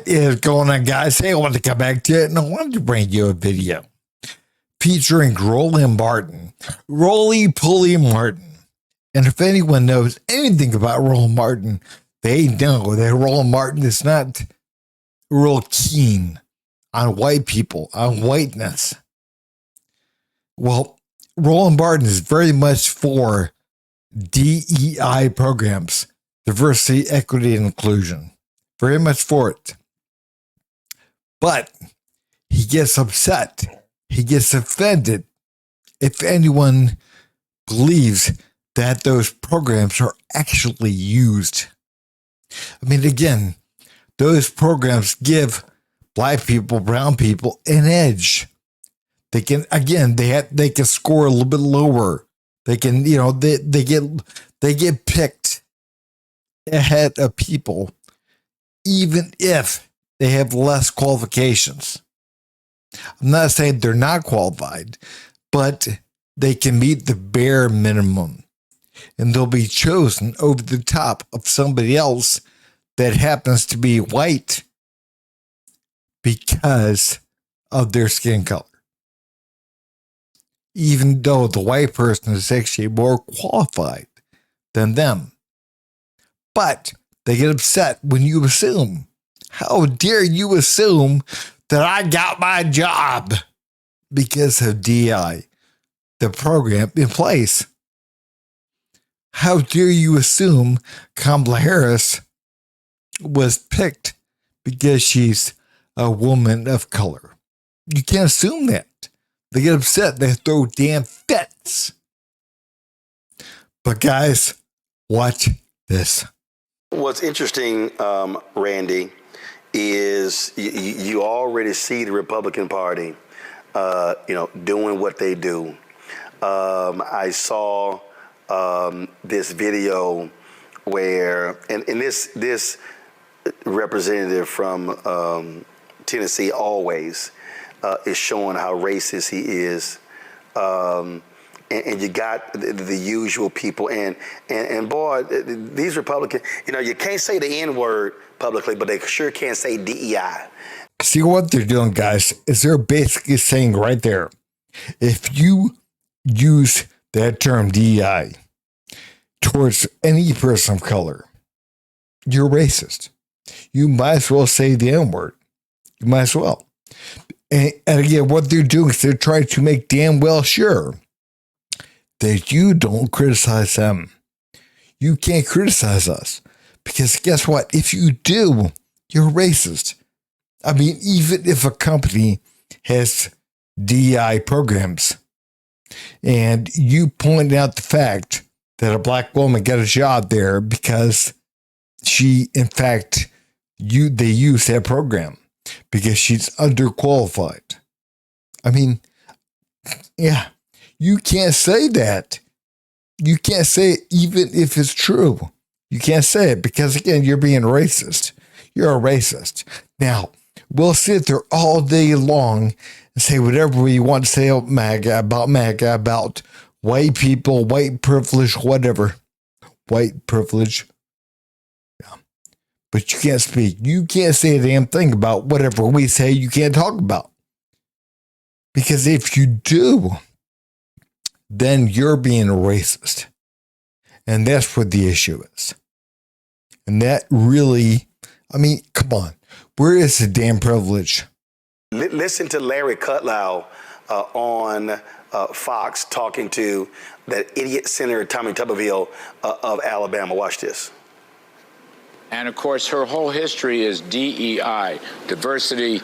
What is going on, guys? Hey, I wanted to come back to it, and I wanted to bring you a video featuring Roland Martin. Roly-poly Martin. And if anyone knows anything about Roland Martin, they know that Roland Martin is not real keen on white people, on whiteness. Well, Roland Martin is very much for DEI programs, diversity, equity, and inclusion. Very much for it. But he gets upset. He gets offended if anyone believes that those programs are actually used. I mean, again, those programs give black people, brown people an edge. They can, again, they can score a little bit lower. They can, they get picked ahead of people, even if they have less qualifications. I'm not saying they're not qualified, but they can meet the bare minimum, and they'll be chosen over the top of somebody else that happens to be white because of their skin color, even though the white person is actually more qualified than them. But they get upset when you assume. How dare you assume that I got my job because of DEI, the program in place? How dare you assume Kamala Harris was picked because she's a woman of color? You can't assume that. They get upset. They throw damn fits. But guys, watch this. What's interesting, Randy, is you already see the Republican Party, doing what they do. I saw this video where, and this representative from Tennessee always is showing how racist he is. And you got the usual people, and boy, these Republicans, you can't say the N-word publicly, but they sure can't say DEI. See what they're doing, guys, is they're basically saying right there, if you use that term DEI towards any person of color, you're racist. You might as well say the N-word. You might as well. And again, what they're doing is they're trying to make damn well sure that you don't criticize them. You can't criticize us. Because guess what? If you do, you're racist. I mean, even if a company has DEI programs and you point out the fact that a black woman got a job there because she, in fact, they use that program because she's underqualified. I mean, yeah. You can't say that. You can't say it even if it's true. You can't say it because, again, you're being racist. You're a racist. Now, we'll sit there all day long and say whatever we want to say about MAGA, about white people, white privilege, whatever. White privilege. Yeah. But you can't speak. You can't say a damn thing about whatever we say you can't talk about. Because if you do, then you're being racist. And that's what the issue is. And that really, I mean, come on. Where is the damn privilege? Listen to Larry Kudlow on Fox talking to that idiot Senator Tommy Tuberville of Alabama. Watch this. And, of course, her whole history is DEI, diversity,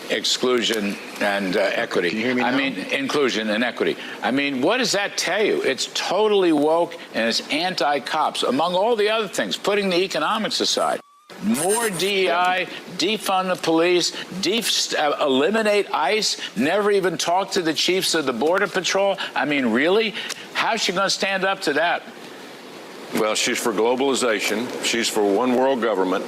exclusion, and equity. Can you hear me now? I mean, inclusion and equity. I mean, what does that tell you? It's totally woke and it's anti-cops, among all the other things, putting the economics aside. More DEI, defund the police, eliminate ICE, never even talk to the chiefs of the Border Patrol. I mean, really? How's she going to stand up to that? Well, she's for globalization. She's for one world government.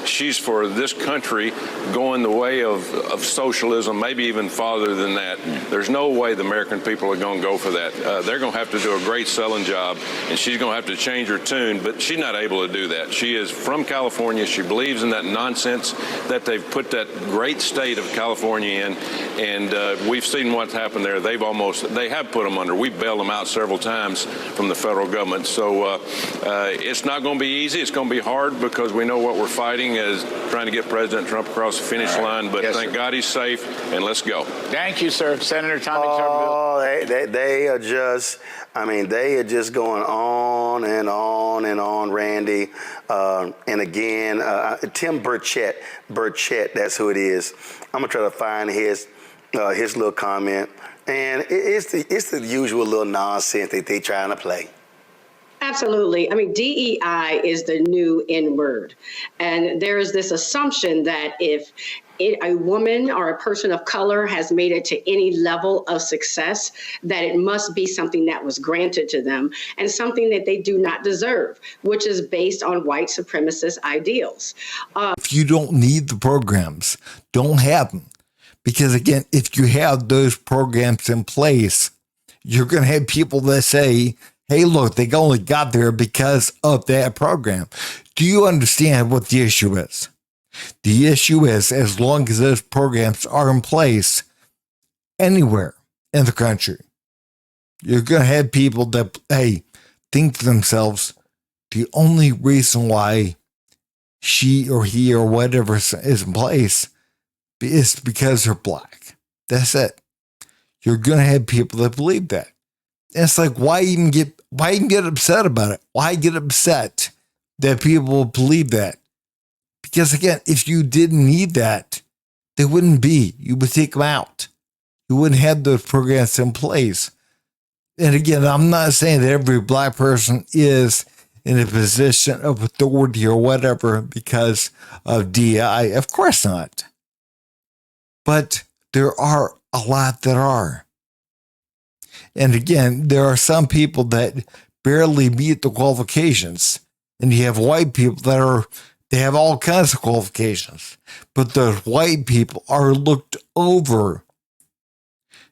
She's for this country going the way of socialism, maybe even farther than that. There's no way the American people are going to go for that. They're going to have to do a great selling job, and she's going to have to change her tune, but she's not able to do that. She is from California. She believes in that nonsense that they've put that great state of California in, and we've seen what's happened there. They have put them under. We've bailed them out several times from the federal government. So it's not going to be easy. It's going to be hard because we know what we're fighting is trying to get President Trump across the finish line. But thank God he's safe, and let's go. Thank you, sir. Senator Tommy Tuberville. They are just, they are just going on and on and on, Randy. And again, Tim Burchett, that's who it is. I'm going to try to find his little comment. And it's the usual little nonsense that they trying to play. Absolutely. DEI is the new N word. And there is this assumption that if a woman or a person of color has made it to any level of success, that it must be something that was granted to them and something that they do not deserve, which is based on white supremacist ideals. If you don't need the programs, don't have them. Because again, if you have those programs in place, you're going to have people that say, hey, look, they only got there because of that program. Do you understand what the issue is? The issue is, as long as those programs are in place anywhere in the country, you're going to have people that, think to themselves, the only reason why she or he or whatever is in place is because they're black. That's it. You're going to have people that believe that. And it's like, why even get upset about it? Why get upset that people believe that? Because again, if you didn't need that, they wouldn't be. You would take them out. You wouldn't have those programs in place. And again, I'm not saying that every black person is in a position of authority or whatever because of DEI. Of course not. But there are a lot that are. And again, there are some people that barely meet the qualifications. And you have white people they have all kinds of qualifications. But those white people are looked over.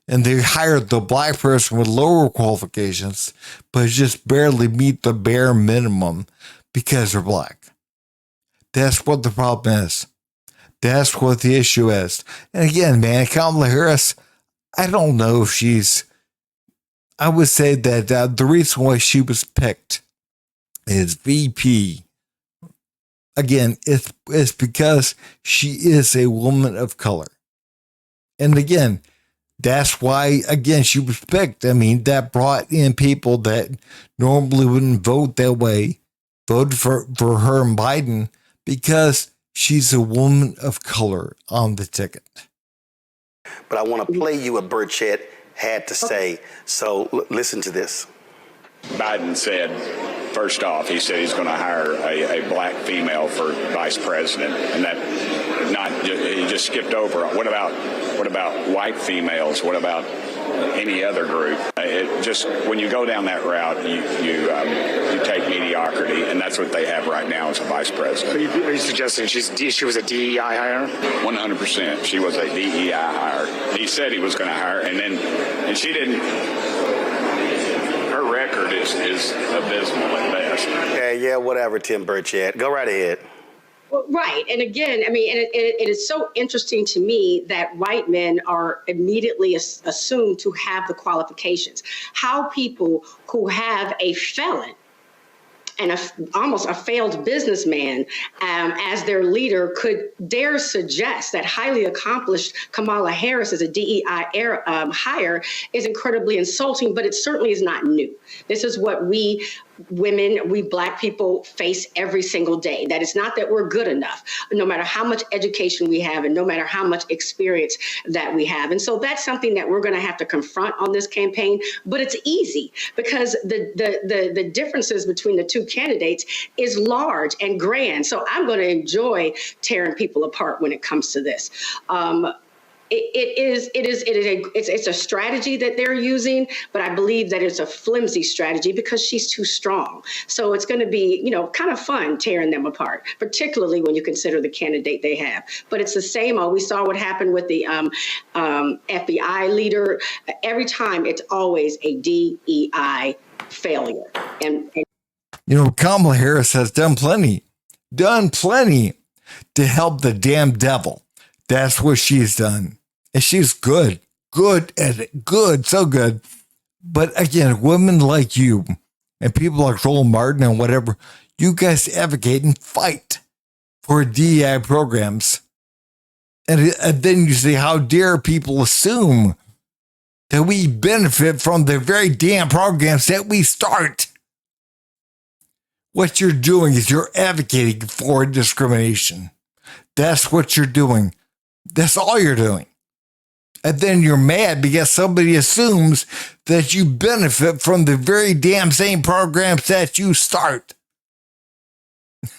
And they hire the black person with lower qualifications, but just barely meet the bare minimum because they're black. That's what the problem is. That's what the issue is. And again, man, Kamala Harris, I don't know if I would say that the reason why she was picked as VP, again, it's because she is a woman of color. And again, that's why, again, she was picked. That brought in people that normally wouldn't vote that way, voted for her and Biden because she's a woman of color on the ticket. But I want to play you what Burchett had to say. So listen to this. Biden said, first off, he said he's going to hire a black female for vice president, and he just skipped over. What about white females? What about any other group? When you go down that route, you take mediocrity, and that's what they have right now as a vice president. So are you suggesting she was a DEI hire? 100%. She was a DEI hire. He said he was going to hire, and she didn't. Her record is abysmal at best. Yeah, whatever, Tim Burchett. Go right ahead. Well, right. And again, it is so interesting to me that white men are immediately assumed to have the qualifications. How people who have a felon and almost a failed businessman as their leader could dare suggest that highly accomplished Kamala Harris as a DEI hire is incredibly insulting, but it certainly is not new. This is what we black people face every single day. That it's not that we're good enough, no matter how much education we have and no matter how much experience that we have. And so that's something that we're going to have to confront on this campaign. But it's easy because the differences between the two candidates is large and grand. So I'm going to enjoy tearing people apart when it comes to this. It's a strategy that they're using, but I believe that it's a flimsy strategy because she's too strong. So it's going to be, kind of fun tearing them apart, particularly when you consider the candidate they have. But it's the same. We saw what happened with the FBI leader. Every time, it's always a DEI failure. And Kamala Harris has done plenty to help the damn devil. That's what she's done. And she's good at it, so good. But again, women like you and people like Roland Martin and whatever, you guys advocate and fight for DEI programs. And then you say, how dare people assume that we benefit from the very damn programs that we start? What you're doing is you're advocating for discrimination. That's what you're doing. That's all you're doing. And then you're mad because somebody assumes that you benefit from the very damn same programs that you start.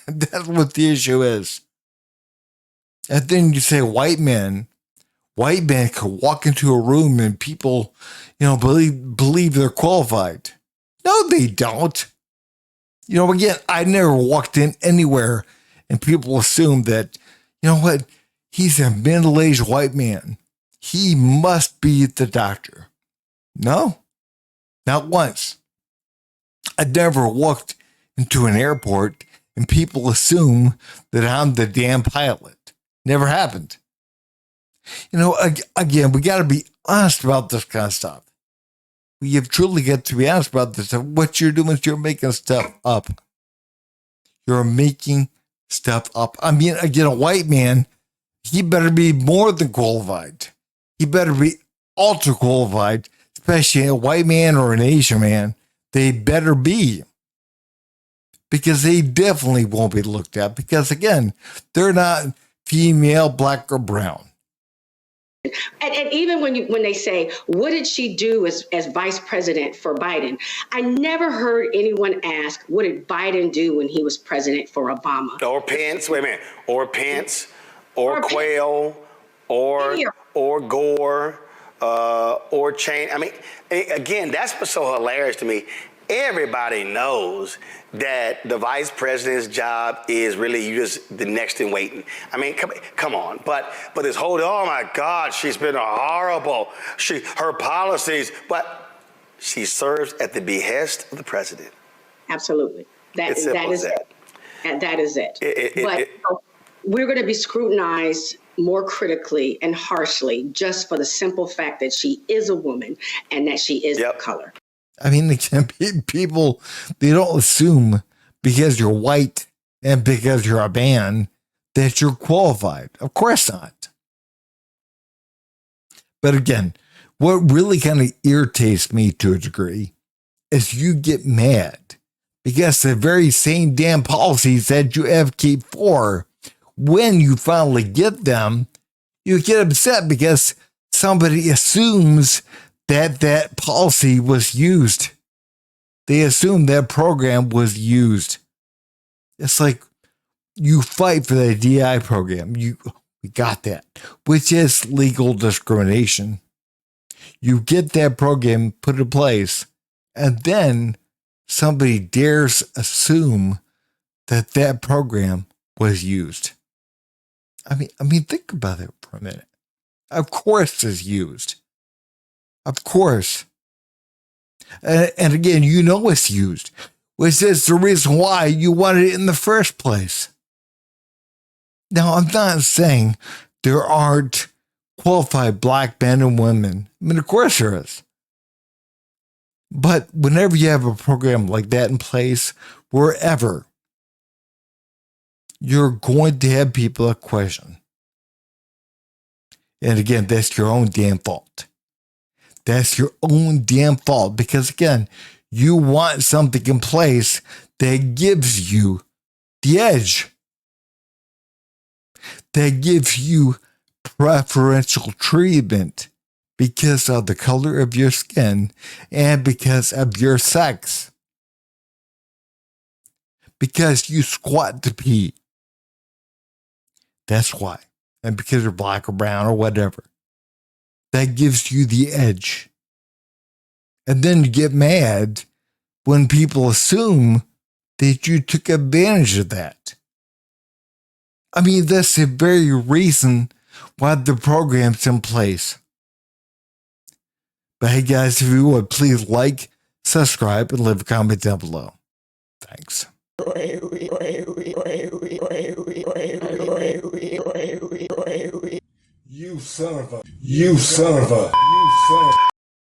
That's what the issue is. And then you say white men can walk into a room and people, believe they're qualified. No, they don't. Again, I never walked in anywhere and people assume that, he's a middle-aged white man. He must be the doctor. No, not once. I never walked into an airport and people assume that I'm the damn pilot. Never happened. Again, we got to be honest about this kind of stuff. We have truly got to be honest about this stuff. What you're doing is you're making stuff up. You're making stuff up. I mean, again, a white man, he better be more than qualified. He better be ultra qualified, especially a white man or an Asian man. They better be. Because they definitely won't be looked at. Because, again, they're not female, black, or brown. And even when they say, what did she do as vice president for Biden? I never heard anyone ask, what did Biden do when he was president for Obama? Or Pence, wait a minute, or Pence, or Quayle, or Gore, or Cheney. I mean, again, that's what's so hilarious to me. Everybody knows that the vice president's job is really you just the next in waiting. I mean, come on. But this whole, oh my God, she's been horrible. Her policies, but she serves at the behest of the president. Absolutely. That is it. And that is it. We're going to be scrutinized more critically and harshly just for the simple fact that she is a woman and that she is of color. I mean, people, they don't assume because you're white and because you're a man that you're qualified. Of course not. But again, what really kind of irritates me to a degree is you get mad because the very same damn policies that you advocate for, when you finally get them, you get upset because somebody assumes that policy was used. They assume that program was used. It's like you fight for the DI program. We got that, which is legal discrimination. You get that program put in place, and then somebody dares assume that program was used. I mean, think about it for a minute. Of course it's used. Of course. And again, it's used, which is the reason why you wanted it in the first place. Now, I'm not saying there aren't qualified black men and women. I mean, of course there is. But whenever you have a program like that in place, wherever, you're going to have people that question. And again, that's your own damn fault. That's your own damn fault because, again, you want something in place that gives you the edge, that gives you preferential treatment because of the color of your skin and because of your sex. Because you squat to pee. That's why. And because you're black or brown or whatever. that gives you the edge. And then you get mad when people assume that you took advantage of that. I mean, that's the very reason why the program's in place. But hey guys, if you would, please like, subscribe, and leave a comment down below. Thanks. You son of a